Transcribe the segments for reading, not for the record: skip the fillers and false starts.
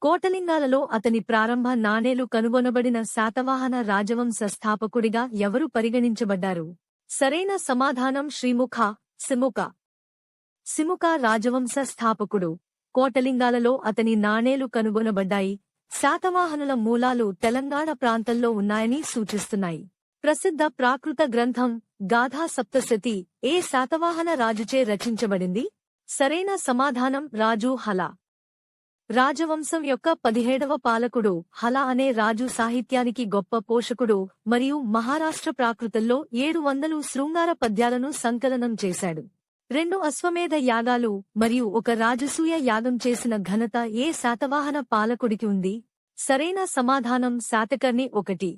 కోటలింగాలలో అతని ప్రారంభ నాణేలు కనుగొనబడిన శాతవాహన రాజవంశ స్థాపకుడిగా ఎవరు పరిగణించబడ్డారు? సరైన సమాధానం శ్రీముఖ, సిముక. సిముక రాజవంశ స్థాపకుడు. కోటలింగాలలో అతని నాణేలు కనుగొనబడ్డాయి. శాతవాహనుల మూలాలు తెలంగాణ ప్రాంతంలో ఉన్నాయని సూచిస్తున్నాయి. ప్రసిద్ధ ప్రాకృత గ్రంథం గాథా సప్తశతి ఏ శాతవాహన రాజుచే రచించబడింది? సరైన సమాధానం రాజు హల. రాజవంశం యొక్క 17వ పాలకుడు హల అనే రాజు సాహిత్యానికి గొప్ప పోషకుడు మరియు మహారాష్ట్ర ప్రాకృతంలో 700 శృంగార పద్యాలను సంకలనం చేశాడు. 2 అశ్వమేధ యాగాలు మరియు 1 రాజసూయ యాగం చేసిన ఘనత ఏ శాతవాహన పాలకుడికి ఉంది? సరైన సమాధానం శాతకర్ణి 1.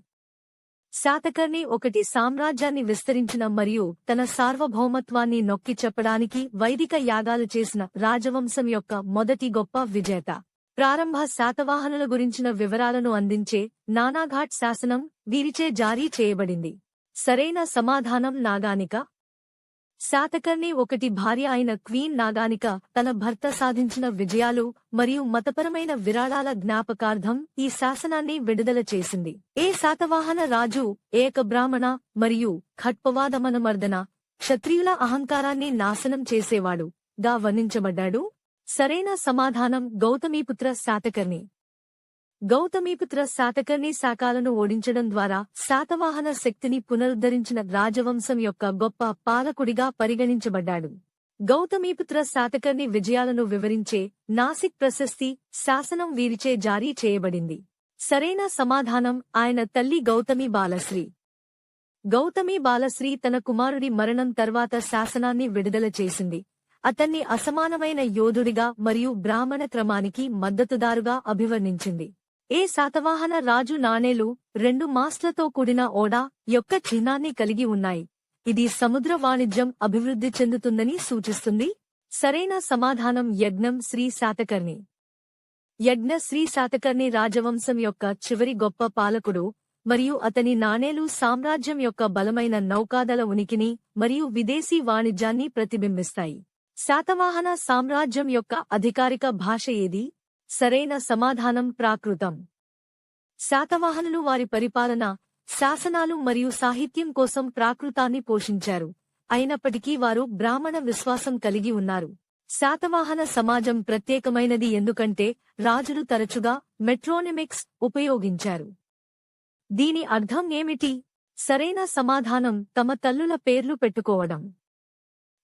శాతకర్ణి 1 సామ్రాజ్యాన్ని విస్తరించిన మరియు తన సార్వభౌమత్వాన్ని నొక్కి చెప్పడానికి వైదిక యాగాలు చేసిన రాజవంశం యొక్క మొదటి గొప్ప విజేత. ప్రారంభ శాతవాహనుల గురించిన వివరాలను అందించే నానాఘాట్ శాసనం వీరిచే జారీ చేయబడింది. సరైన సమాధానం నాగానిక. శాతకర్ణి 1 భార్య అయిన క్వీన్ నాగానిక తన భర్త సాధించిన విజయాలు మరియు మతపరమైన విరాళాల జ్ఞాపకార్థం ఈ శాసనాన్ని విడుదల చేసింది. ఏ శాతవాహన రాజు ఏక బ్రాహ్మణ మరియు ఖట్పవాదమనమర్దన క్షత్రియుల అహంకారాన్ని నాశనం చేసేవాడు గా వర్ణించబడ్డాడు? సరైన సమాధానం గౌతమీపుత్ర శాతకర్ణి. గౌతమీపుత్ర శాతకర్ణి శాకాలను ఓడించడం ద్వారా శాతవాహన శక్తిని పునరుద్ధరించిన రాజవంశం యొక్క గొప్ప పాలకుడిగా పరిగణించబడ్డాడు. గౌతమీపుత్ర శాతకర్ణి విజయాలను వివరించే నాసిక్ ప్రశస్తి శాసనం వీరిచే జారీ చేయబడింది. సరైన సమాధానం ఆయన తల్లి గౌతమి బాలశ్రీ. గౌతమి బాలశ్రీ తన కుమారుడి మరణం తర్వాత శాసనాన్ని విడుదల చేసింది. అతన్ని అసమానమైన యోధుడిగా మరియు బ్రాహ్మణ క్రమానికి మద్దతుదారుగా అభివర్ణించింది. ఏ శాతవాహన రాజు నాణేలు 2 మాస్ట్లతో కూడిన ఓడ యొక్క చిహ్నాన్ని కలిగి ఉన్నాయి? ఇది సముద్ర వాణిజ్యం అభివృద్ధి చెందుతుందని సూచిస్తుంది. సరైన సమాధానం యజ్ఞం శ్రీ శాతకర్ణి. యజ్ఞ శ్రీ శాతకర్ణి రాజవంశం యొక్క చివరి గొప్ప పాలకుడు మరియు అతని నాణేలు సామ్రాజ్యం యొక్క బలమైన నౌకాదళ ఉనికిని మరియు విదేశీ వాణిజ్యాన్ని ప్రతిబింబిస్తాయి. శాతవాహన సామ్రాజ్యం యొక్క అధికారిక భాష ఏది? సరైన సమాధానం ప్రాకృతం. శాతవాహనులు వారి పరిపాలన, శాసనాలు మరియు సాహిత్యం కోసం ప్రాకృతాన్ని పోషించారు. అయినప్పటికీ వారు బ్రాహ్మణ విశ్వాసం కలిగి ఉన్నారు. శాతవాహన సమాజం ప్రత్యేకమైనది ఎందుకంటే రాజులు తరచుగా మెట్రోనిమిక్స్ ఉపయోగించారు. దీని అర్థం ఏమిటి? సరైన సమాధానం తమ తల్లుల పేర్లు పెట్టుకోవడం.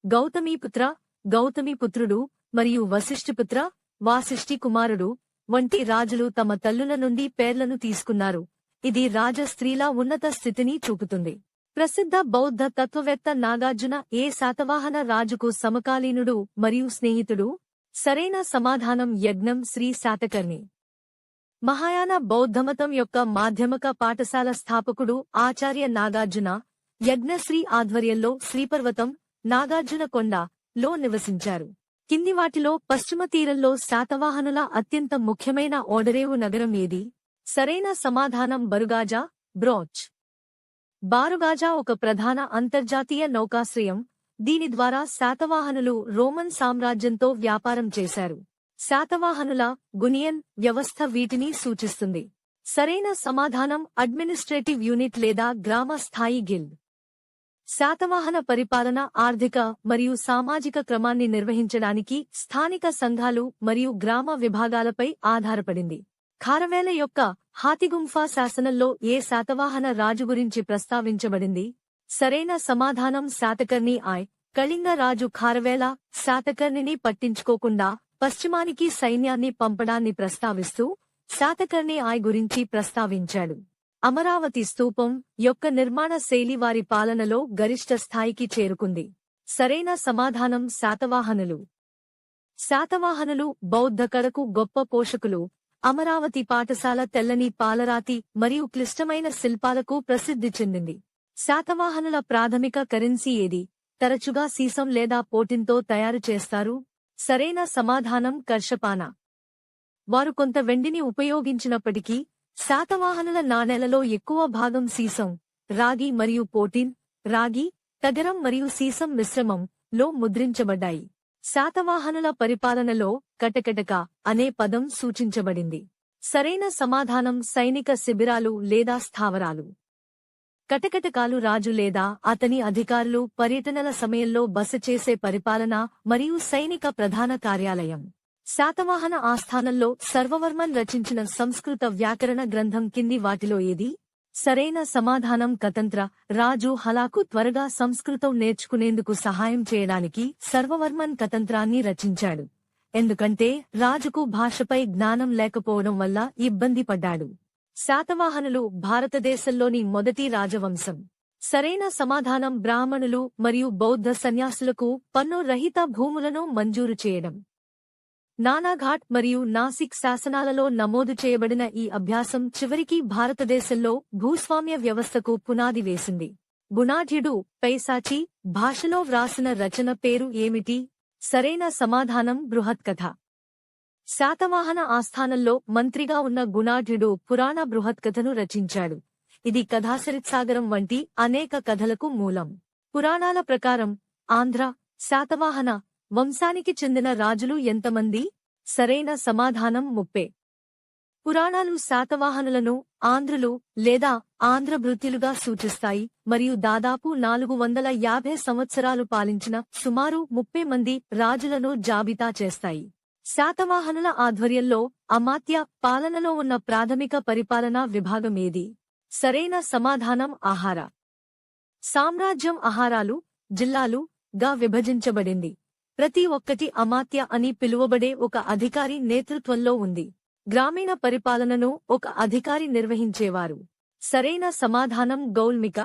గౌతమీపుత్ర, గౌతమీపుత్రుడు మరియు వశిష్ఠిపుత్ర, వాసిష్ఠి కుమారుడు వంటి రాజులు తమ తల్లుల నుండి పేర్లను తీసుకున్నారు. ఇది రాజ స్త్రీల ఉన్నత స్థితిని చూపుతుంది. ప్రసిద్ధ బౌద్ధ తత్వవేత్త నాగార్జున ఏ శాతవాహన రాజుకు సమకాలీనుడు మరియు స్నేహితుడు? సరైన సమాధానం యజ్ఞం శ్రీ శాతకర్ణి. మహాయాన బౌద్ధమతం యొక్క మాధ్యమిక పాఠశాల స్థాపకుడు ఆచార్య నాగార్జున యజ్ఞశ్రీ ఆధ్వర్యంలో శ్రీపర్వతం, నాగార్జున కొండ లో నివసించారు. కింది వాటిలో పశ్చిమ తీరంలో శాతవాహనుల అత్యంత ముఖ్యమైన ఓడరేవు నగరం ఏది? సరైన సమాధానం బరుగాజా, బ్రోచ్. బారుగాజా ఒక ప్రధాన అంతర్జాతీయ నౌకాశ్రయం. దీని ద్వారా శాతవాహనులు రోమన్ సామ్రాజ్యంతో వ్యాపారం చేశారు. శాతవాహనుల గునియన్ వ్యవస్థ వీటిని సూచిస్తుంది. సరైన సమాధానం అడ్మినిస్ట్రేటివ్ యూనిట్ లేదా గ్రామ స్థాయి గిల్డ్. శాతవాహన పరిపాలన ఆర్థిక మరియు సామాజిక క్రమాన్ని నిర్వహించడానికి స్థానిక సంఘాలు మరియు గ్రామ విభాగాలపై ఆధారపడింది. ఖారవేల యొక్క హాతిగుంఫా శాసనంలో ఏ శాతవాహన రాజు గురించి ప్రస్తావించబడింది? సరైన సమాధానం శాతకర్ణి ఐ. కళింగ రాజు ఖారవేల శాతకర్ణిని పట్టించుకోకుండా పశ్చిమానికి సైన్యాన్ని పంపడాన్ని ప్రస్తావిస్తూ శాతకర్ణి ఐ గురించి ప్రస్తావించాడు. అమరావతి స్తూపం యొక్క నిర్మాణ శైలి వారి పాలనలో గరిష్ట స్థాయికి చేరుకుంది. సరైన సమాధానం శాతవాహనులు. శాతవాహనులు బౌద్ధ కళకు గొప్ప పోషకులు. అమరావతి పాఠశాల తెల్లని పాలరాతి మరియు క్లిష్టమైన శిల్పాలకు ప్రసిద్ధి చెందింది. శాతవాహనుల ప్రాథమిక కరెన్సీ ఏది? తరచుగా సీసం లేదా పోటిన్తో తయారు చేస్తారు. సరైన సమాధానం కర్షపాన. వారు కొంత వెండిని ఉపయోగించినప్పటికీ శాతవాహనుల నాణేలలో ఎక్కువ భాగం సీసం, రాగి మరియు పోటిన్, రాగి, తగరం మరియు సీసం మిశ్రమం లో ముద్రించబడ్డాయి. శాతవాహనుల పరిపాలనలో కటకటక అనే పదం సూచించబడింది. సరైన సమాధానం సైనిక శిబిరాలు లేదా స్థావరాలు. కటకటకాలు రాజు లేదా అతని అధికారులు పర్యటనల సమయంలో బస చేసే పరిపాలన మరియు సైనిక ప్రధాన కార్యాలయం. శాతవాహన ఆస్థానంలో సర్వవర్మన్ రచించిన సంస్కృత వ్యాకరణ గ్రంథం కింది వాటిలో ఏది? సరైన సమాధానం కతంత్ర. రాజు హలాకు త్వరగా సంస్కృతం నేర్చుకునేందుకు సహాయం చేయడానికి సర్వవర్మన్ కతంత్రాన్ని రచించాడు. ఎందుకంటే రాజుకు భాషపై జ్ఞానం లేకపోవడం వల్ల ఇబ్బంది పడ్డాడు. శాతవాహనులు భారతదేశంలోని మొదటి రాజవంశం. సరైన సమాధానం బ్రాహ్మణులు మరియు బౌద్ధ సన్యాసులకు పన్ను రహిత భూములను మంజూరు చేయడం. నానాఘాట్ మరియు నాసిక్ శాసనాలలో నమోదు చేయబడిన ఈ అభ్యాసం చివరికి భారతదేశంలో భూస్వామ్య వ్యవస్థకు పునాది వేసింది. గుణాఢ్యుడు పైశాచి భాషలో వ్రాసిన రచన పేరు ఏమిటి? సరైన సమాధానం బృహత్కథ. శాతవాహన ఆస్థానంలో మంత్రిగా ఉన్న గుణాఢ్యుడు పురాణ బృహత్కథను రచించాడు. ఇది కథాసరిత్సాగరం వంటి అనేక కథలకు మూలం. పురాణాల ప్రకారం ఆంధ్ర, శాతవాహన వంశానికి చెందిన రాజులు ఎంతమంది? సరైన సమాధానం 30. పురాణాలు శాతవాహనులను ఆంధ్రులు లేదా ఆంధ్రభృత్యులుగా సూచిస్తాయి మరియు దాదాపు 450 సంవత్సరాలు పాలించిన సుమారు 30 మంది రాజులను జాబితా చేస్తాయి. శాతవాహనుల ఆధ్వర్యంలో అమాత్య పాలనలో ఉన్న ప్రాథమిక పరిపాలనా విభాగం ఏది? సరైన సమాధానం ఆహార సామ్రాజ్యం. ఆహారాలు జిల్లాలు గా విభజించబడింది. ప్రతి ఒక్కటి అమాత్య అని పిలువబడే ఒక అధికారి నేతృత్వంలో ఉంది. గ్రామీణ పరిపాలనను ఒక అధికారి నిర్వహించేవారు. సరైన సమాధానం గౌల్మిక.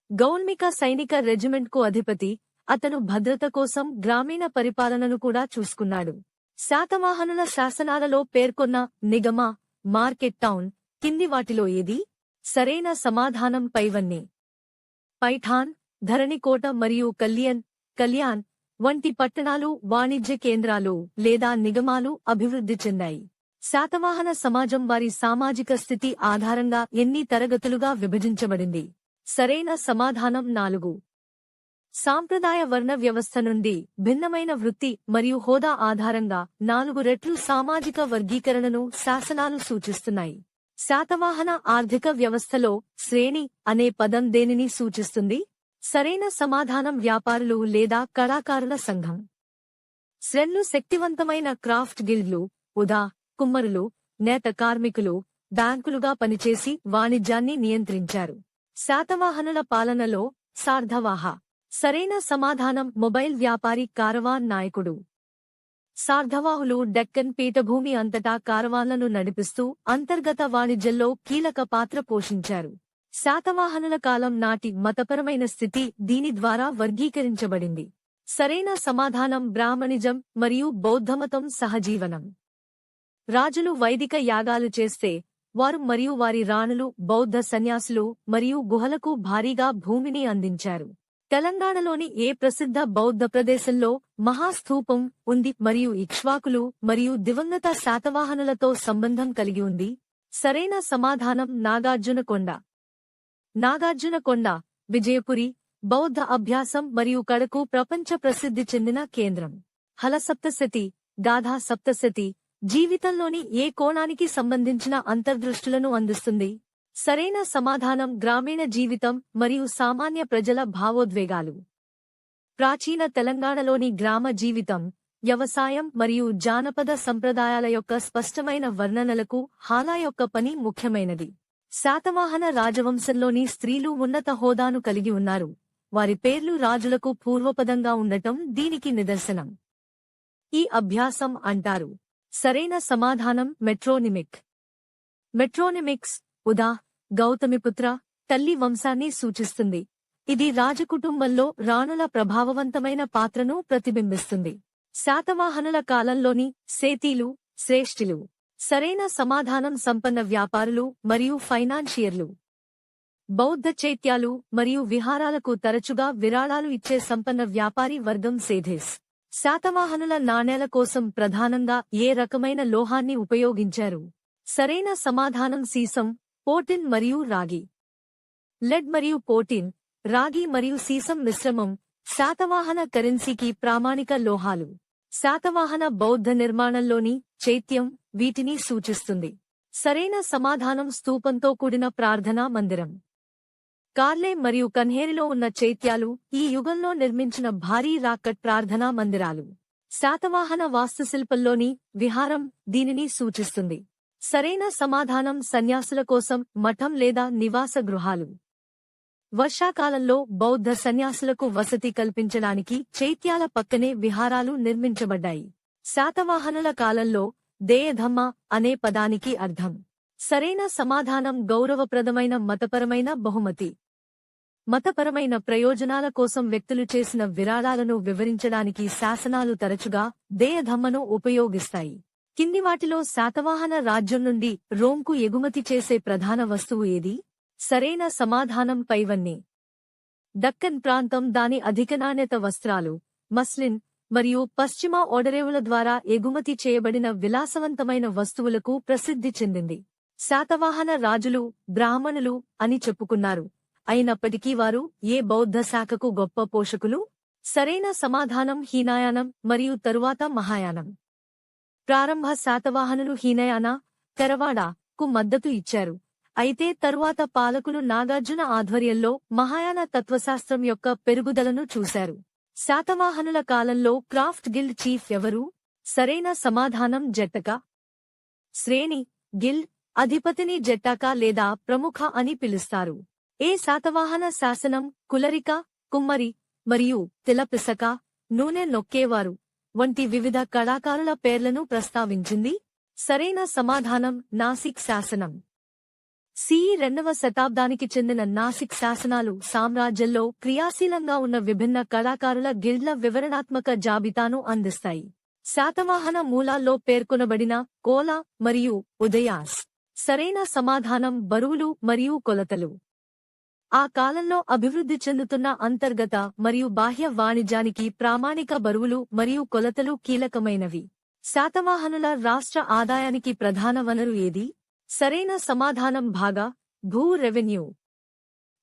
గౌల్మిక సైనిక రెజిమెంట్కు అధిపతి. అతను భద్రత కోసం గ్రామీణ పరిపాలనను కూడా చూసుకున్నాడు. శాతవాహనుల శాసనాలలో పేర్కొన్న నిగమ, మార్కెట్ టౌన్ కింది వాటిలో ఏది? సరైన సమాధానం పైవన్నీ. పైఠాన్, ధరణికోట మరియు కళ్యాణ్ వంటి పట్టణాలు వాణిజ్య కేంద్రాలు లేదా నిగమాలు అభివృద్ధి చెందాయి. శాతవాహన సమాజం వారి సామాజిక స్థితి ఆధారంగా ఎన్ని తరగతులుగా విభజించబడింది? సరైన సమాధానం 4. సాంప్రదాయ వర్ణ వ్యవస్థ నుండి భిన్నమైన వృత్తి మరియు హోదా ఆధారంగా 4 రెట్లు సామాజిక వర్గీకరణను శాసనాలు సూచిస్తున్నాయి. శాతవాహన ఆర్థిక వ్యవస్థలో శ్రేణి అనే పదం దేనిని సూచిస్తుంది? సరైన సమాధానం వ్యాపారులు లేదా కళాకారుల సంఘం. శ్రెన్లు శక్తివంతమైన క్రాఫ్ట్ గిల్డ్లు, ఉదా కుమ్మరులు, నేత కార్మికులు, బ్యాంకులుగా పనిచేసి వాణిజ్యాన్ని నియంత్రించారు. శాతవాహనుల పాలనలో సార్ధవాహ. సరైన సమాధానం మొబైల్ వ్యాపారి కారవాన్ నాయకుడు. సార్ధవాహులు డెక్కన్ పీఠభూమి అంతటా కారవాన్లను నడిపిస్తూ అంతర్గత వాణిజ్యంలో కీలక పాత్ర పోషించారు. శాతవాహనుల కాలం నాటి మతపరమైన స్థితి దీని ద్వారా వర్గీకరించబడింది. సరైన సమాధానం బ్రాహ్మణిజం మరియు బౌద్ధమతం సహజీవనం. రాజులు వైదిక యాగాలు చేస్తే వారు మరియు వారి రాణులు బౌద్ధ సన్యాసులు మరియు గుహలకు భారీగా భూమిని అందించారు. తెలంగాణలోని ఏ ప్రసిద్ధ బౌద్ధ ప్రదేశంలో మహాస్థూపం ఉంది మరియు ఇక్ష్వాకులు మరియు దివంగత శాతవాహనులతో సంబంధం కలిగి ఉంది? సరైన సమాధానం నాగార్జునకొండ. నాగార్జునకొండ విజయపురి బౌద్ధ అభ్యాసం మరియు కళకు ప్రపంచ ప్రసిద్ధి చెందిన కేంద్రం. హల సప్తశతి, గాథా సప్తశతి జీవితంలోని ఏ కోణానికి సంబంధించిన అంతర్దృష్టులను అందిస్తుంది? సరైన సమాధానం గ్రామీణ జీవితం మరియు సామాన్య ప్రజల భావోద్వేగాలు. ప్రాచీన తెలంగాణలోని గ్రామ జీవితం, వ్యవసాయం మరియు జానపద సంప్రదాయాల యొక్క స్పష్టమైన వర్ణనలకు హాలా యొక్క పని ముఖ్యమైనది. శాతవాహన రాజవంశంలోని స్త్రీలు ఉన్నత హోదాను కలిగి ఉన్నారు. వారి పేర్లు రాజులకు పూర్వపదంగా ఉండటం దీనికి నిదర్శనం. ఈ అభ్యాసం అంటారు. సరైన సమాధానం మెట్రోనిమిక్. మెట్రోనిమిక్స్ ఉదా గౌతమిపుత్ర తల్లి వంశాన్ని సూచిస్తుంది. ఇది రాజకుటుంబంలో రాణుల ప్రభావవంతమైన పాత్రను ప్రతిబింబిస్తుంది. శాతవాహనుల కాలంలోని సేతీలు శ్రేష్ఠులు. సరైన సమాధానం సంపన్న వ్యాపారులు మరియు ఫైనాన్షియర్లు. బౌద్ధ చైత్యాలు మరియు విహారాలకు తరచుగా విరాళాలు ఇచ్చే సంపన్న వ్యాపారి వర్గం సేథేస్. శాతవాహనుల నాణేల కోసం ప్రధానంగా ఏ రకమైన లోహాన్ని ఉపయోగించారు? సరైన సమాధానం సీసం, పోటిన్ మరియు రాగి. లెడ్ మరియు పోటిన్, రాగి మరియు సీసం మిశ్రమం శాతవాహన కరెన్సీకి ప్రామాణిక లోహాలు. శాతవాహన బౌద్ధ నిర్మాణంలోని చైత్యం వీటిని సూచిస్తుంది. సరైన సమాధానం స్తూపంతో కూడిన ప్రార్థనా మందిరం. కార్లే మరియు కన్హేరిలో ఉన్న చైత్యాలు ఈ యుగంలో నిర్మించిన భారీ రాక్కట్ ప్రార్థనా మందిరాలు. శాతవాహన వాస్తుశిల్పంలోని విహారం దీనిని సూచిస్తుంది. సరైన సమాధానం సన్యాసుల కోసం మఠం లేదా నివాస గృహాలు. వర్షాకాలంలో బౌద్ధ సన్యాసులకు వసతి కల్పించడానికి చైత్యాల పక్కనే విహారాలు నిర్మించబడ్డాయి. శాతవాహనుల కాలంలో దేయధమ్మ అనే పదానికి అర్థం. సరైన సమాధానం గౌరవప్రదమైన మతపరమైన బహుమతి. మతపరమైన ప్రయోజనాల కోసం వ్యక్తులు చేసిన విరాళాలను వివరించడానికి శాసనాలు తరచుగా దేయధమ్మను ఉపయోగిస్తాయి. కింది వాటిలో శాతవాహన రాజ్యం నుండి రోమ్కు ఎగుమతి చేసే ప్రధాన వస్తువు ఏది? సరైన సమాధానం పైవన్నీ. దక్కన్ ప్రాంతం దాని అధిక నాణ్యత వస్త్రాలు, మస్లిన్ మరియు పశ్చిమ ఓడరేవుల ద్వారా ఎగుమతి చేయబడిన విలాసవంతమైన వస్తువులకు ప్రసిద్ధి చెందింది. శాతవాహన రాజులు బ్రాహ్మణులు అని చెప్పుకున్నారు, అయినప్పటికీ వారు ఏ బౌద్ధ శాఖకు గొప్ప పోషకులు? సరైన సమాధానం హీనయానం మరియు తరువాత మహాయానం. ప్రారంభ శాతవాహనులు హీనయాన, తెరవాడ కు మద్దతు ఇచ్చారు, అయితే తరువాత పాలకులు నాగార్జున ఆధ్వర్యంలో మహాయాన తత్వశాస్త్రం యొక్క పెరుగుదలను చూశారు. శాతవాహనుల కాలంలో క్రాఫ్ట్ గిల్డ్ చీఫ్ ఎవరు? సరైన సమాధానం జట్టక. శ్రేణి గిల్డ్ అధిపతిని జట్టాక లేదా ప్రముఖ అని పిలుస్తారు. ఏ శాతవాహన శాసనం కులరిక, కుమ్మరి మరియు తిలపిసక, నూనె నొక్కేవారు వంటి వివిధ కళాకారుల పేర్లను ప్రస్తావించింది? సరైన సమాధానం నాసిక్ శాసనం. సి.ఈ. 2వ శతాబ్దానికి చెందిన నాసిక్ శాసనాలు సామ్రాజ్యంలో క్రియాశీలంగా ఉన్న విభిన్న కళాకారుల గిల్డ్ల వివరణాత్మక జాబితాను అందిస్తాయి. శాతవాహన మూలాల్లో పేర్కొనబడిన కోల మరియు ఉదయాస్. సరైన సమాధానం బరువులు మరియు కొలతలు. ఆ కాలంలో అభివృద్ధి చెందుతున్న అంతర్గత మరియు బాహ్య వాణిజ్యానికి ప్రామాణిక బరువులు మరియు కొలతలు కీలకమైనవి. శాతవాహనుల రాష్ట్ర ఆదాయానికి ప్రధాన వనరు ఏది? సరైన సమాధానం భాగా, భూ రెవెన్యూ.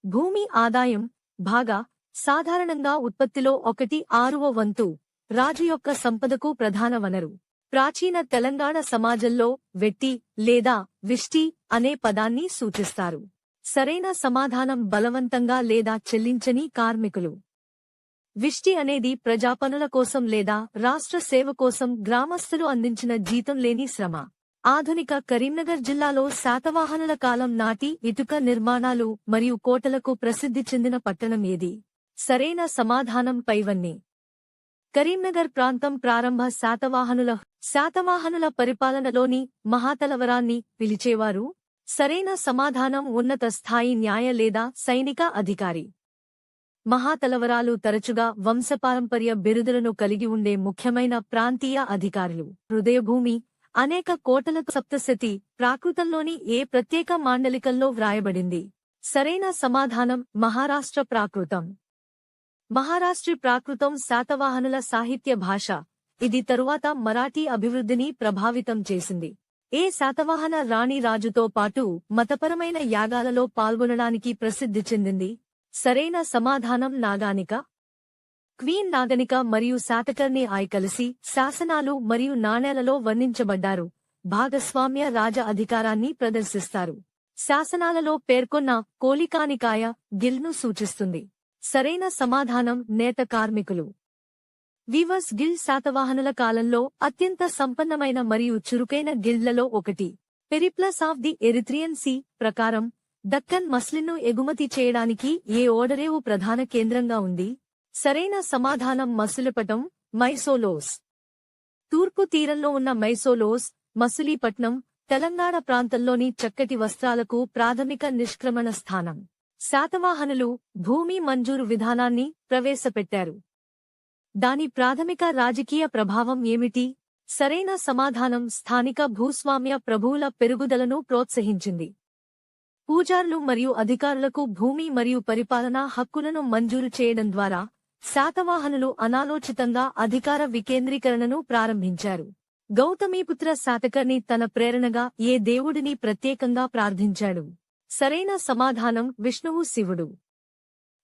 భూమి ఆదాయం భాగా సాధారణంగా ఉత్పత్తిలో 1/6వ వంతు రాజు యొక్క సంపదకు ప్రధాన వనరు. ప్రాచీన తెలంగాణ సమాజంలో వెట్టి లేదా విష్టి అనే పదాన్ని సూచిస్తారు. సరైన సమాధానం బలవంతంగా లేదా చెల్లించని కార్మికులు. విష్టి అనేది ప్రజాపనుల కోసం లేదా రాష్ట్ర సేవ కోసం గ్రామస్తులు అందించిన జీతం లేని శ్రమ. ఆధునిక కరీంనగర్ జిల్లాలో శాతవాహనుల కాలం నాటి ఇటుక నిర్మాణాలు మరియు కోటలకు ప్రసిద్ధి చెందిన పట్టణం ఏది? సరైన సమాధానం పైవన్నీ. కరీంనగర్ ప్రాంతం ప్రారంభ శాతవాహనుల పరిపాలనలోని మహాతలవరాన్ని పిలిచేవారు. సరైన సమాధానం ఉన్నత స్థాయి న్యాయ లేదా సైనిక అధికారి. మహాతలవరాలు తరచుగా వంశపారంపర్య బిరుదులను కలిగి ఉండే ముఖ్యమైన ప్రాంతీయ అధికారులు. హృదయభూమి అనేక కోటలతో సప్తశతి ప్రాకృతంలోని ఏ ప్రత్యేక మాండలికంలో వ్రాయబడింది? సరైన సమాధానం మహారాష్ట్ర ప్రాకృతం. మహారాష్ట్రీ ప్రాకృతం శాతవాహనుల సాహిత్య భాష. ఇది తరువాత మరాఠీ అభివృద్ధిని ప్రభావితం చేసింది. ఏ శాతవాహన రాణి రాజుతో పాటు మతపరమైన యాగాలలో పాల్గొనడానికి ప్రసిద్ధి చెందింది? సరైన సమాధానం నాగానిక. క్వీన్ నాగనిక మరియు శాతకర్ణి ఆయి కలిసి శాసనాలు మరియు నాణేలలో వర్ణించబడ్డారు. భాగస్వామ్య రాజ అధికారాన్ని ప్రదర్శిస్తారు. శాసనాలలో పేర్కొన్న కోలికానికాయ గిల్డ్ను సూచిస్తుంది. సరైన సమాధానం నేత కార్మికులు. వీవర్స్ గిల్డ్ శాతవాహనుల కాలంలో అత్యంత సంపన్నమైన మరియు చురుకైన గిల్డ్లలో ఒకటి. Periplus of the Erythraean Sea ప్రకారం దక్కన్ మస్లిన్ను ఎగుమతి చేయడానికి ఏ ఓడరేవు ప్రధాన కేంద్రంగా ఉంది? సరైన సమాధానం మసులిపట్నం, మైసోలోస్. తూర్పు తీరంలో ఉన్న మైసోలోస్, మసులీపట్నం తెలంగాణ ప్రాంతంలోని చక్కటి వస్త్రాలకు ప్రాథమిక నిష్క్రమణ స్థానం. శాతవాహనులు భూమి మంజూరు విధానాన్ని ప్రవేశపెట్టారు. దాని ప్రాథమిక రాజకీయ ప్రభావం ఏమిటి? సరైన సమాధానం స్థానిక భూస్వామ్య ప్రభువుల పెరుగుదలను ప్రోత్సహించింది. పూజారులు మరియు అధికారులకు భూమి మరియు పరిపాలనా హక్కులను మంజూరు చేయడం ద్వారా శాతవాహనులు అనాలోచితంగా అధికార వికేంద్రీకరణను ప్రారంభించారు. గౌతమీపుత్ర శాతకర్ణి తన ప్రేరణగా ఏ దేవుడిని ప్రత్యేకంగా ప్రార్థించాడు? సరైన సమాధానం విష్ణువు శివుడు.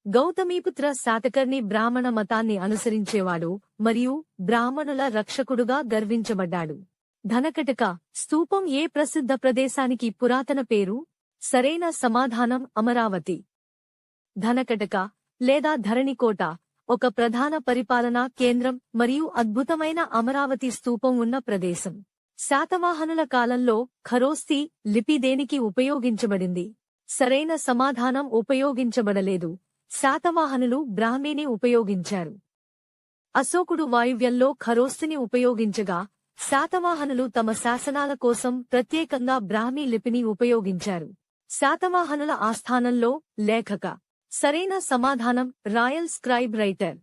గౌతమీపుత్ర శాతకర్ణి బ్రాహ్మణ మతాన్ని అనుసరించేవాడు మరియు బ్రాహ్మణుల రక్షకుడుగా గర్వించబడ్డాడు. ధనకటక స్తూపం ఏ ప్రసిద్ధ ప్రదేశానికి పురాతన పేరు? సరైన సమాధానం అమరావతి. ధనకటక లేదా ధరణికోట ఒక ప్రధాన పరిపాలనా కేంద్రం మరియు అద్భుతమైన అమరావతి స్తూపం ఉన్న ప్రదేశం. శాతవాహనుల కాలంలో ఖరోస్తి లిపి దేనికి ఉపయోగించబడింది? సరైన సమాధానం ఉపయోగించబడలేదు. శాతవాహనులు బ్రాహ్మీని ఉపయోగించారు. అశోకుడు వాయువ్యంలో ఖరోస్తిని ఉపయోగించగా శాతవాహనులు తమ శాసనాల కోసం ప్రత్యేకంగా బ్రాహ్మీ లిపిని ఉపయోగించారు. శాతవాహనుల ఆస్థానంలో లేఖక. సరైన సమాధానం రాయల్ స్క్రైబ్ రైటర్.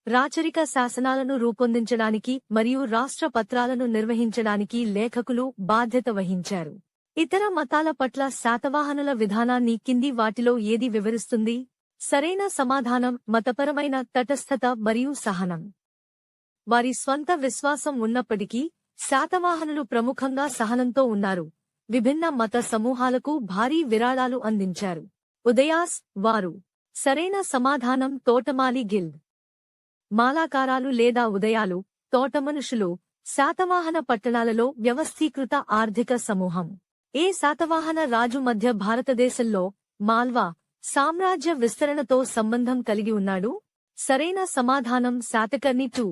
రాచరిక శాసనాలను రూపొందించడానికి మరియు రాష్ట్ర పత్రాలను నిర్వహించడానికి లేఖకులు బాధ్యత వహించారు. ఇతర మతాల పట్ల శాతవాహనుల విధానాన్ని కింది వాటిలో ఏది వివరిస్తుంది? సరైన సమాధానం మతపరమైన తటస్థత మరియు సహనం. వారి స్వంత విశ్వాసం ఉన్నప్పటికీ శాతవాహనులు ప్రముఖంగా సహనంతో ఉన్నారు. విభిన్న మత సమూహాలకు భారీ విరాళాలు అందించారు. ఉదయాస్ వారు. సరైన సమాధానం తోటమాలి గిల్డ్. మాలాకారాలు లేదా ఉదయాలు తోటమనుషులు శాతవాహన పట్టణాలలో వ్యవస్థీకృత ఆర్థిక సమూహం. ఏ శాతవాహన రాజు మధ్య భారతదేశంలో మాల్వా సామ్రాజ్య విస్తరణతో సంబంధం కలిగి ఉన్నాడు? సరైన సమాధానం శాతకర్ణి II.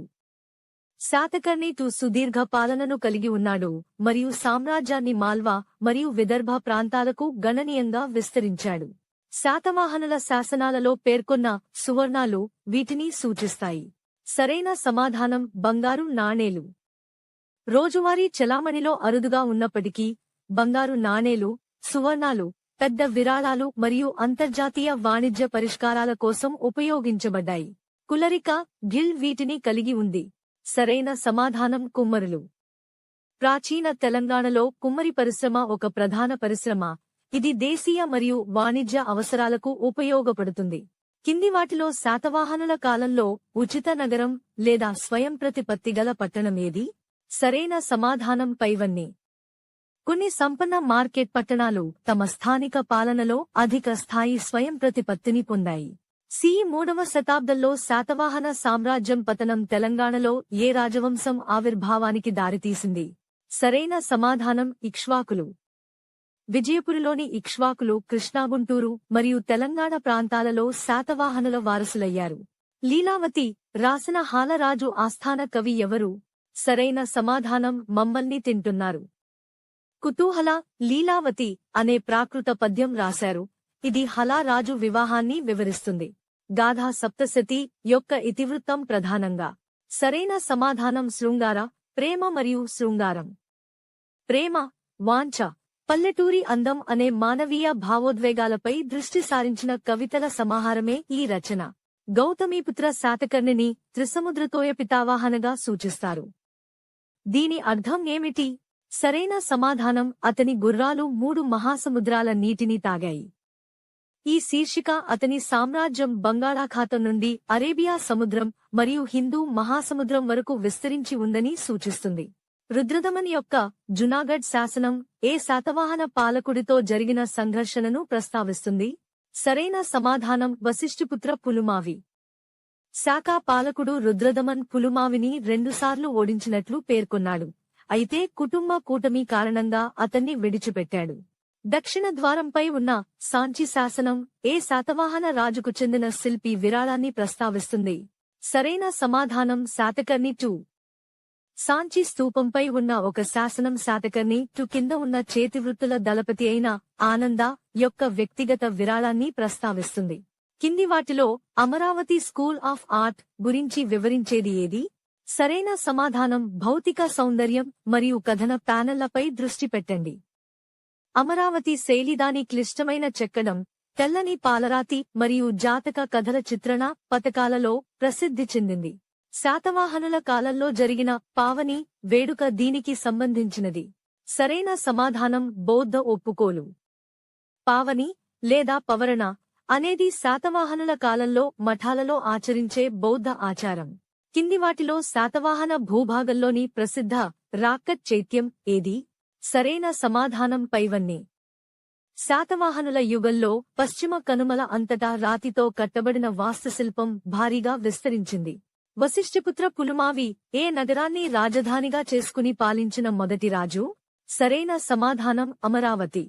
శాతకర్ణి II సుదీర్ఘ పాలనను కలిగి ఉన్నాడు మరియు సామ్రాజ్యాన్ని మాల్వా మరియు విదర్భ ప్రాంతాలకు గణనీయంగా విస్తరించాడు. శాతవాహనుల శాసనాలలో పేర్కొన్న సువర్ణాలు వీటిని సూచిస్తాయి. సరైన సమాధానం బంగారు నాణేలు. రోజువారీ చెలామణిలో అరుదుగా ఉన్నప్పటికీ బంగారు నాణేలు, సువర్ణాలు పెద్ద విరాళాలు మరియు అంతర్జాతీయ వాణిజ్య పరిష్కారాల కోసం ఉపయోగించబడ్డాయి. కులరిక గిల్డ్ వీటిని కలిగి ఉంది. సరైన సమాధానం కుమ్మరులు. ప్రాచీన తెలంగాణలో కుమ్మరి పరిశ్రమ ఒక ప్రధాన పరిశ్రమ. ఇది దేశీయ మరియు వాణిజ్య అవసరాలకు ఉపయోగపడుతుంది. కింది వాటిలో శాతవాహనుల కాలంలో ఉచిత నగరం లేదా స్వయం ప్రతిపత్తి గల పట్టణం ఏది? సరైన సమాధానం పైవన్నీ. కొన్ని సంపన్న మార్కెట్ పట్టణాలు తమ స్థానిక పాలనలో అధిక స్థాయి స్వయం ప్రతిపత్తిని పొందాయి. సి 3వ శతాబ్దంలో శాతవాహన సామ్రాజ్యం పతనం తెలంగాణలో ఏ రాజవంశం ఆవిర్భావానికి దారితీసింది? సరైన సమాధానం ఇక్ష్వాకులు. విజయపురిలోని ఇక్ష్వాకులు కృష్ణాగుంటూరు మరియు తెలంగాణ ప్రాంతాలలో శాతవాహనుల వారసులయ్యారు. లీలావతి రాసిన హాలరాజు ఆస్థాన కవి ఎవరు? సరైన సమాధానం మమ్మల్ని తింటున్నారు. కుతూహల లీలావతి అనే ప్రాకృత పద్యం రాశారు. ఇది హలారాజు వివాహాన్ని వివరిస్తుంది. గాథా సప్తశతి యొక్క ఇతివృత్తం ప్రధానంగా. సరైన సమాధానం శృంగార, ప్రేమ మరియు శృంగారం. ప్రేమ, వాంఛ, పల్లెటూరి అందం అనే మానవీయ భావోద్వేగాలపై దృష్టి సారించిన కవితల సమాహారమే ఈ రచన. గౌతమీపుత్ర శాతకర్ణిని త్రిసముద్రతోయ పితావాహనగా సూచిస్తారు. దీని అర్థం ఏమిటి? సరైన సమాధానం అతని గుర్రాలు 3 మహాసముద్రాల నీటిని తాగాయి. ఈ శీర్షిక అతని సామ్రాజ్యం బంగాళాఖాతం నుండి అరేబియా సముద్రం మరియు హిందూ మహాసముద్రం వరకు విస్తరించి ఉందని సూచిస్తుంది. రుద్రదమన్ యొక్క జునాగఢ్ శాసనం ఏ శాతవాహన పాలకుడితో జరిగిన సంఘర్షణను ప్రస్తావిస్తుంది? సరైన సమాధానం వశిష్ఠిపుత్ర పులుమావి. శాకా పాలకుడు రుద్రదమన్ పులుమావిని 2 సార్లు ఓడించినట్లు పేర్కొన్నాడు. అయితే కుటుంబ కూటమి కారణంగా అతన్ని విడిచిపెట్టాడు. దక్షిణ ద్వారంపై ఉన్న సాంచి శాసనం ఏ శాతవాహన రాజుకు చెందిన శిల్పి విరాళాన్ని ప్రస్తావిస్తుంది? సరైన సమాధానం శాతకర్ణి II. సాంచి స్తూపంపై ఉన్న ఒక శాసనం శాతకర్ణి II కింద ఉన్న చేతివృత్తుల దళపతి అయిన ఆనంద యొక్క వ్యక్తిగత విరాళాన్ని ప్రస్తావిస్తుంది. కింది వాటిలో అమరావతి స్కూల్ ఆఫ్ ఆర్ట్ గురించి వివరించేది ఏది? సరైన సమాధానం భౌతిక సౌందర్యం మరియు కథన ప్యానెళ్లపై దృష్టి పెట్టండి. అమరావతి శైలిదాని క్లిష్టమైన చెక్కడం, తెల్లని పాలరాతి మరియు జాతక కథల చిత్రణ పతకాలలో ప్రసిద్ధి చెందింది. శాతవాహనుల కాలంలో జరిగిన పావని వేడుక దీనికి సంబంధించినది. సరైన సమాధానం బౌద్ధ ఒప్పుకోలు. పావని లేదా పవరణ అనేది శాతవాహనుల కాలంలో మఠాలలో ఆచరించే బౌద్ధ ఆచారం. కింది వాటిలో శాతవాహన భూభాగంలోని ప్రసిద్ధ రాక్కత్ చైత్యం ఏది? సరైన సమాధానం పైవన్నీ. శాతవాహనుల యుగంలో పశ్చిమ కనుమల అంతటా రాతితో కట్టబడిన వాస్తుశిల్పం భారీగా విస్తరించింది. వశిష్ఠిపుత్ర పులుమావి ఏ నగరాన్ని రాజధానిగా చేసుకుని పాలించిన మొదటి రాజు? సరైన సమాధానం అమరావతి.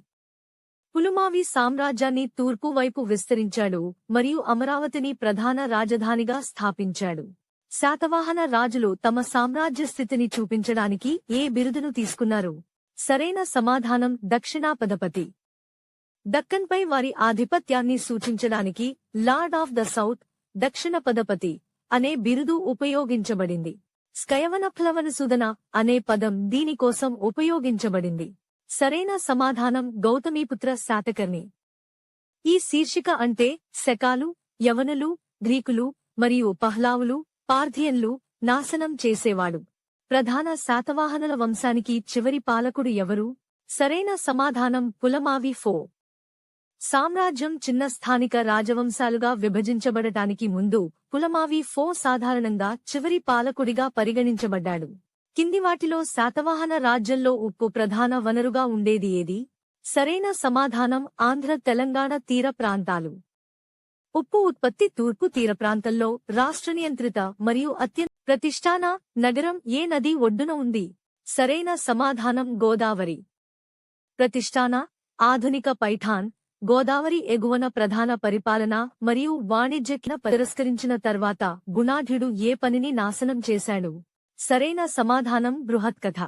పులుమావి సామ్రాజ్యాన్ని తూర్పు వైపు విస్తరించాడు మరియు అమరావతిని ప్రధాన రాజధానిగా స్థాపించాడు. శాతవాహన రాజులు తమ సామ్రాజ్య స్థితిని చూపించడానికి ఏ బిరుదును తీసుకున్నారు? సరైన సమాధానం దక్షిణాపధపతి. దక్కన్పై వారి ఆధిపత్యాన్ని సూచించడానికి లార్డ్ ఆఫ్ ద సౌత్, దక్షిణపధపతి అనే బిరుదు ఉపయోగించబడింది. స్కయవనప్లవనసుదన అనే పదం దీనికోసం ఉపయోగించబడింది. సరైన సమాధానం గౌతమీపుత్ర శాతకర్ణి. ఈ శీర్షిక అంటే శకాలు, యవనులు, గ్రీకులు మరియు పహ్లావులు, పార్థియన్లు నాశనం చేసేవాడు. ప్రధాన శాతవాహనుల వంశానికి చివరి పాలకుడు ఎవరు? సరైన సమాధానం పులమావి ఫో. సామ్రాజ్యం చిన్న స్థానిక రాజవంశాలుగా విభజించబడటానికి ముందు పులమావి ఫో సాధారణంగా చివరి పాలకుడిగా పరిగణించబడ్డాడు. కింది వాటిలో శాతవాహన రాజ్యంలో ఉప్పు ప్రధాన వనరుగా ఉండేది ఏది? సరైన సమాధానం ఆంధ్ర తెలంగాణ తీర ప్రాంతాలు. ఉప్పు ఉత్పత్తి తూర్పు తీర ప్రాంతంలో రాష్ట్రనియంత్రిత మరియు అత్యంత ప్రతిష్టాన నగరం ఏ నది ఒడ్డున ఉంది? సరైన సమాధానం గోదావరి. ప్రతిష్టాన, ఆధునిక పైఠాన్, గోదావరి ఎగువన ప్రధాన పరిపాలన మరియు వాణిజ్యకిన తిరస్కరించిన తర్వాత గుణాఢ్యుడు ఏ పనిని నాశనం చేశాడు? సరైన సమాధానం బృహత్కథ.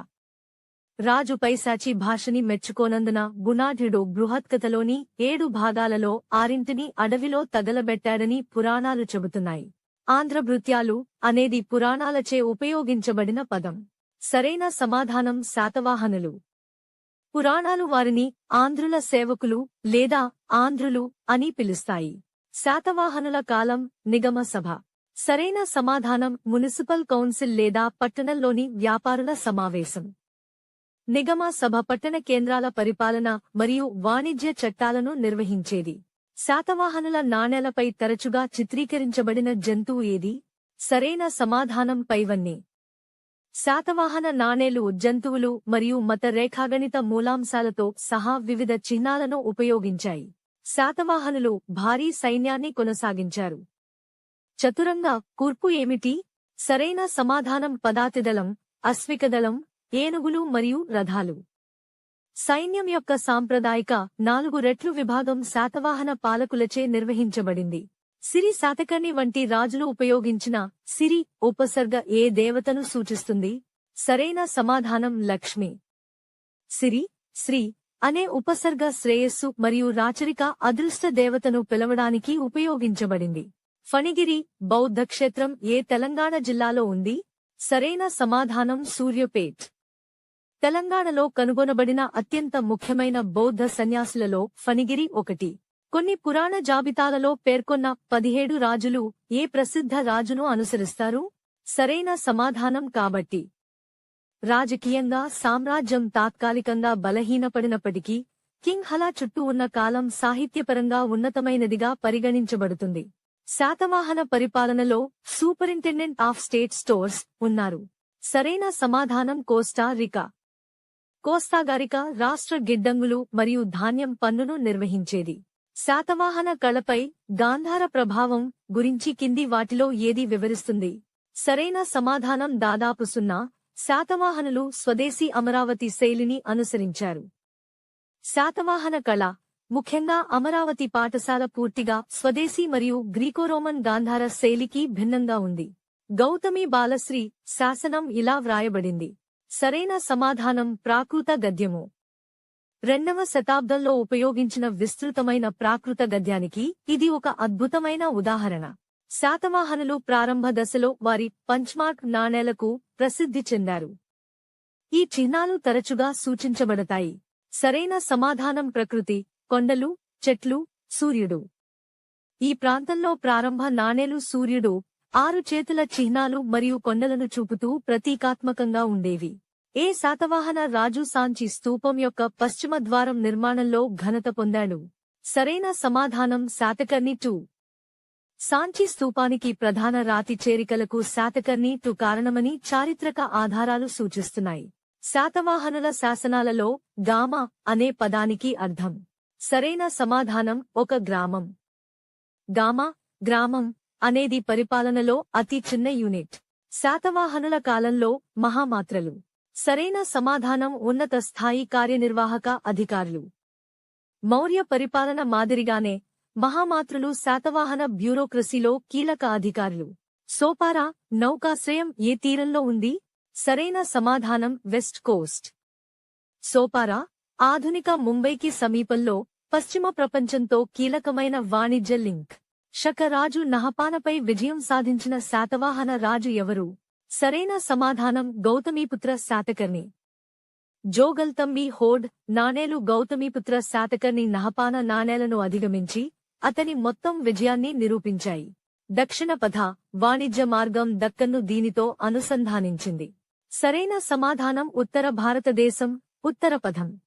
రాజు పైశాచి భాషని మెచ్చుకోనందున గుణాఢ్యుడు బృహత్కథలోని 7 భాగాలలో 6 అడవిలో తగలబెట్టాడని పురాణాలు చెబుతున్నాయి. ఆంధ్రభృత్యాలు అనేది పురాణాలచే ఉపయోగించబడిన పదం. సరైన సమాధానం శాతవాహనులు. పురాణాలు వారిని ఆంధ్రుల సేవకులు లేదా ఆంధ్రులు అని పిలుస్తాయి. శాతవాహనుల కాలం నిగమ సభ. సరైన సమాధానం మునిసిపల్ కౌన్సిల్ లేదా పట్టణంలోని వ్యాపారుల సమావేశం. నిగమ సభ పట్టణ కేంద్రాల పరిపాలన మరియు వాణిజ్య చట్టాలను నిర్వహించేది. శాతవాహనుల నాణేలపై తరచుగా చిత్రీకరించబడిన జంతువు ఏది? సరైన సమాధానం పైవన్నీ. శాతవాహన నాణేలు జంతువులు మరియు మత రేఖాగణిత మూలాంశాలతో సహా వివిధ చిహ్నాలను ఉపయోగించాయి. శాతవాహనులు భారీ సైన్యాన్ని కొనసాగించారు. చతురంగ కూర్పు ఏమిటి? సరైన సమాధానం పదాతిదళం, అశ్వికదళం, ఏనుగులు మరియు రథాలు. సైన్యం యొక్క సాంప్రదాయిక 4 రెట్లు విభాగం శాతవాహన పాలకులచే నిర్వహించబడింది. సిరి శాతకర్ణి వంటి రాజులు ఉపయోగించిన సిరి ఉపసర్గ ఏ దేవతను సూచిస్తుంది? సరైన సమాధానం లక్ష్మి. సిరి, శ్రీ అనే ఉపసర్గ శ్రేయస్సు మరియు రాచరిక అదృష్ట దేవతను పిలవడానికి ఉపయోగించబడింది. ఫణిగిరి బౌద్ధ క్షేత్రం ఏ తెలంగాణ జిల్లాలో ఉంది? సరైన సమాధానం సూర్యాపేట్. తెలంగాణలో కనుగొనబడిన అత్యంత ముఖ్యమైన బౌద్ధ సన్యాసులలో ఫణిగిరి ఒకటి. కొన్ని పురాణ జాబితాలలో పేర్కొన్న 17 రాజులు ఏ ప్రసిద్ధ రాజును అనుసరిస్తారు? సరైన సమాధానం కాబట్టి. రాజకీయంగా సామ్రాజ్యం తాత్కాలికంగా బలహీనపడినప్పటికీ కింగ్ హలా చుట్టూ ఉన్న కాలం సాహిత్యపరంగా ఉన్నతమైనదిగా పరిగణించబడుతుంది. శాతవాహన పరిపాలనలో సూపరింటెండెంట్ ఆఫ్ స్టేట్ స్టోర్స్ ఉన్నారు. సరైన సమాధానం కోస్టా రికా. కోస్తాగారికా రాష్ట్ర గిడ్డంగులు మరియు ధాన్యం పన్నును నిర్వహించేది. శాతవాహన కళపై గాంధార ప్రభావం గురించి కింది వాటిలో ఏది వివరిస్తుంది? సరైన సమాధానం దాదాపు 0. శాతవాహనులు స్వదేశీ అమరావతి శైలిని అనుసరించారు. శాతవాహన కళ ముఖ్యంగా అమరావతి పాఠశాల పూర్తిగా స్వదేశీ మరియు గ్రీకోరోమన్ గాంధార శైలికి భిన్నంగా ఉంది. గౌతమి బాలశ్రీ శాసనం ఇలా వ్రాయబడింది. సరైన సమాధానం ప్రాకృత గద్యము. 2వ శతాబ్దంలో ఉపయోగించిన విస్తృతమైన ప్రాకృత గద్యానికి ఇది ఒక అద్భుతమైన ఉదాహరణ. శాతవాహనులు ప్రారంభ దశలో వారి పంచ్మార్క్ నాణేలకు ప్రసిద్ధి చెందారు. ఈ చిహ్నాలు తరచుగా సూచించబడతాయి. సరైన సమాధానం ప్రకృతి, కొండలు, చెట్లు, సూర్యుడు. ఈ ప్రాంతంలో ప్రారంభ నాణేలు సూర్యుడు, 6 చేతుల చిహ్నాలు మరియు కొండలను చూపుతూ ప్రతీకాత్మకంగా ఉండేవి. ఏ శాతవాహన రాజు సాంచి స్తూపం యొక్క పశ్చిమ ద్వారం నిర్మాణంలో ఘనత పొందాడు? సరైన సమాధానం శాతకర్ణి 2. సాంచి స్తూపానికి ప్రధాన రాతి చేరికలకు శాతకర్ణి 2 కారణమని చారిత్రక ఆధారాలు సూచిస్తున్నాయి. శాతవాహనుల శాసనాలలో గామ అనే పదానికి అర్థం సరైన సమాధానం ఒక గ్రామం. గామ, గ్రామం అనేది పరిపాలనలో అతి చిన్న యూనిట్. శాతవాహనుల కాలంలో మహామాత్రలు. సరైన సమాధానం ఉన్నత స్థాయి కార్యనిర్వాహక అధికారులు. మౌర్య పరిపాలన మాదిరిగానే మహామాత్రులు శాతవాహన బ్యూరోక్రసీలో కీలక అధికారులు. సోపారా నౌకాశ్రయం ఏ తీరంలో ఉంది? సరైన సమాధానం వెస్ట్ కోస్ట్. సోపారా ఆధునిక ముంబైకి సమీపంలో పశ్చిమ ప్రపంచంతో కీలకమైన వాణిజ్య లింక్. శక రాజు నహపానపై విజయం సాధించిన శాతవాహన రాజు ఎవరు? సరైన సమాధానం గౌతమీపుత్ర శాతకర్ణి. జోగల్తమ్మి హోడ్ నాణేలు గౌతమీపుత్ర శాతకర్ణి నహపాన నాణేలను అధిగమించి అతని మొత్తం విజయాన్ని నిరూపించాయి. దక్షిణ పథ వాణిజ్య మార్గం దక్కన్ను దీనితో అనుసంధానించింది. సరైన సమాధానం ఉత్తర భారతదేశం, ఉత్తర పథం.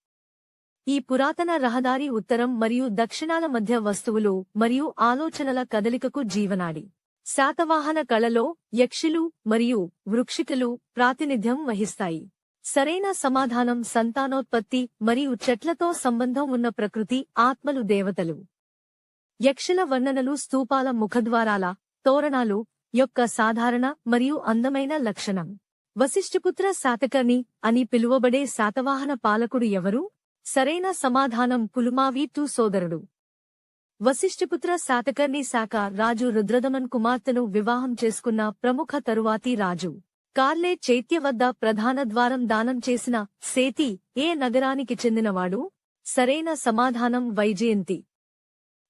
ఈ పురాతన రహదారి ఉత్తరం మరియు దక్షిణాల మధ్య వస్తువులు మరియు ఆలోచనల కదలికకు జీవనాడి. శాతవాహన కళలో యక్షులు మరియు వృక్షికలు ప్రాతినిధ్యం వహిస్తాయి. సరైన సమాధానం సంతానోత్పత్తి మరియు చెట్లతో సంబంధం ఉన్న ప్రకృతి ఆత్మలు దేవతలు. యక్షుల వర్ణనలు స్తూపాల ముఖద్వారాల, తోరణాలు యొక్క సాధారణ మరియు అందమైన లక్షణం. వశిష్ఠపుత్ర శాతకర్ణి అని పిలువబడే శాతవాహన పాలకుడు ఎవరు? సరైన సమాధానం పులుమావి II సోదరుడు. వశిష్ఠపుత్ర శాతకర్ణి శాక రాజు రుద్రదమన్ కుమార్తెను వివాహం చేసుకున్న ప్రముఖ తరువాతి రాజు. కార్లే చైత్య వద్ద ప్రధాన ద్వారం దానం చేసిన సేతి ఏ నగరానికి చెందినవాడు? సరైన సమాధానం వైజయంతి.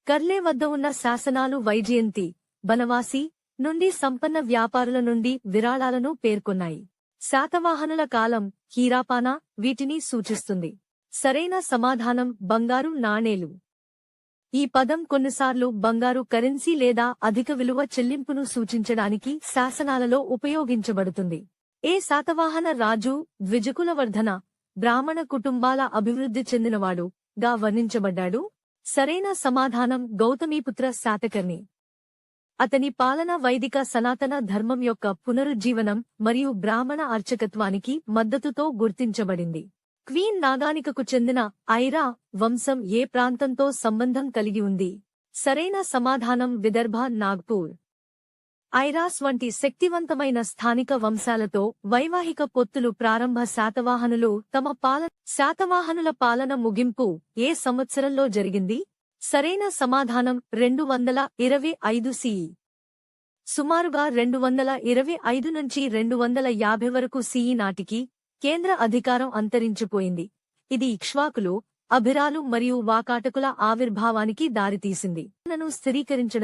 కర్లే వద్ద ఉన్న శాసనాలు వైజయంతి, బనవాసి నుండి సంపన్న వ్యాపారుల నుండి విరాళాలను పేర్కొన్నాయి. శాతవాహనుల కాలం హీరాపానా వీటిని సూచిస్తుంది. సరైన సమాధానం బంగారు నాణేలు. ఈ పదం కొన్నిసార్లు బంగారు కరెన్సీ లేదా అధిక విలువ చెల్లింపును సూచించడానికి శాసనాలలో ఉపయోగించబడుతుంది. ఏ శాతవాహన రాజు ద్విజకులవర్ధన బ్రాహ్మణ కుటుంబాల అభివృద్ధి చెందినవాడు గా వర్ణించబడ్డాడు? సరైన సమాధానం గౌతమీపుత్ర శాతకర్ణి. అతని పాలన వైదిక సనాతన ధర్మం యొక్క పునరుజ్జీవనం మరియు బ్రాహ్మణ అర్చకత్వానికి మద్దతుతో గుర్తించబడింది. క్వీన్ నాగానికకు చెందిన ఐరా వంశం ఏ ప్రాంతంతో సంబంధం కలిగి ఉంది? సరైన సమాధానం విదర్భ, నాగ్పూర్. ఐరాస్ వంటి శక్తివంతమైన స్థానిక వంశాలతో వైవాహిక పొత్తులు ప్రారంభ శాతవాహనులు శాతవాహనుల పాలన ముగింపు ఏ సంవత్సరంలో జరిగింది? సరైన సమాధానం 225 CE. సుమారుగా 225 నుంచి 250 వరకు CE నాటికి కేంద్ర అధికారం అంతరించిపోయింది. ఇది ఇక్ష్వాకులు, అభిరాలు మరియు వాకాటకుల ఆవిర్భావానికి దారితీసింది. స్థిరీకరించడం